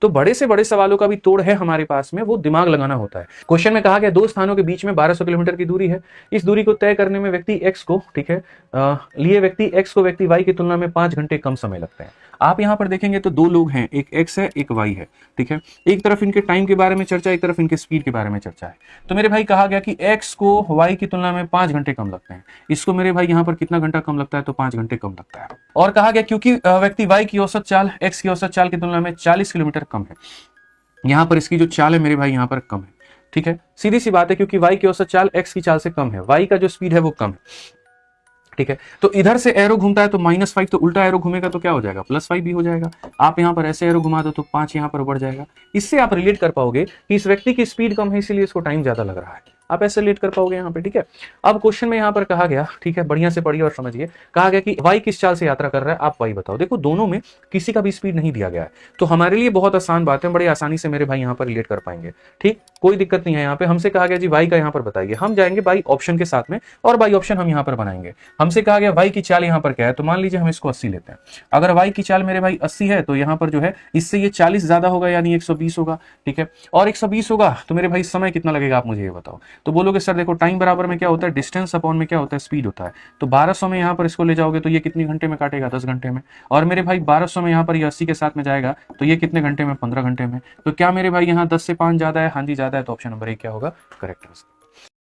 तो बड़े से बड़े सवालों का भी तोड़ है हमारे पास में, वो दिमाग लगाना होता है। क्वेश्चन में कहा गया दो स्थानों के बीच में 1200 किलोमीटर की दूरी है। इस दूरी को तय करने में व्यक्ति एक्स को, ठीक है, लिए व्यक्ति एक्स को व्यक्ति वाई की तुलना में 5 घंटे कम समय लगते हैं। आप यहां पर देखेंगे तो दो लोग हैं, एक एक्स है एक वाई है, ठीक है। एक तरफ इनके टाइम के बारे में चर्चा, एक तरफ इनके स्पीड के बारे में चर्चा है। तो मेरे भाई कहा गया कि एक्स को वाई की तुलना में 5 घंटे कम लगते हैं। इसको मेरे भाई यहां पर कितना घंटा कम लगता है, तो 5 घंटे कम लगता है। और कहा गया क्योंकि व्यक्ति वाई की औसत चाल एक्स की औसत चाल की तुलना में 40 किलोमीटर कम है, यहां पर इसकी जो चाल है मेरे भाई यहां पर कम है, ठीक है। सीधी सी बात है, क्योंकि वाई की औसत चाल एक्स की चाल से कम है, वाई का जो स्पीड है वो कम है, ठीक है। तो इधर से एरो घूमता है तो -5, तो उल्टा एरो घूमेगा तो क्या हो जाएगा, +5 भी हो जाएगा। आप यहां पर ऐसे एरो घुमा दो तो 5 यहां पर बढ़ जाएगा। इससे आप रिलेट कर पाओगे कि इस व्यक्ति की स्पीड कम है इसीलिए इसको टाइम ज्यादा लग रहा है। आप ऐसे रिलेट कर पाओगे यहाँ पे, ठीक है। अब क्वेश्चन में यहाँ पर कहा गया, ठीक है, बढ़िया से पढ़िए और समझिए, कहा गया कि वाई किस चाल से यात्रा कर रहा है, आप वाई बताओ। देखो दोनों में किसी का भी स्पीड नहीं दिया गया है, तो हमारे लिए बहुत आसान बात है, बड़ी आसानी से मेरे भाई यहाँ पर रिलेट कर पाएंगे, ठीक, कोई दिक्कत नहीं है। यहाँ पे हमसे कहा गया जी वाई का यहाँ पर बताइए, हम जाएंगे बाई ऑप्शन के साथ में और बाई ऑप्शन हम यहाँ पर बनाएंगे। हमसे कहा गया वाई की चाल यहाँ पर क्या है, तो मान लीजिए हम इसको 80 लेते हैं। अगर वाई की चाल मेरे भाई 80 है तो यहाँ पर जो है इससे ये 40 ज्यादा होगा, यानी 120 होगा, ठीक है। और 120 होगा तो मेरे भाई समय कितना लगेगा, आप मुझे ये बताओ। तो बोलोगे सर देखो टाइम बराबर में क्या होता है, डिस्टेंस अपॉन में क्या होता है, स्पीड होता है। तो 1200 में यहाँ पर इसको ले जाओगे तो ये कितने घंटे में काटेगा, 10 घंटे में। और मेरे भाई 1200 में यहाँ पर ये 80 के साथ में जाएगा तो ये कितने घंटे में, 15 घंटे में। तो क्या मेरे भाई यहाँ 10 से 5 ज्यादा है, हाँ जी ज्यादा है, तो ऑप्शन नंबर 1 क्या होगा, करेक्ट आंसर।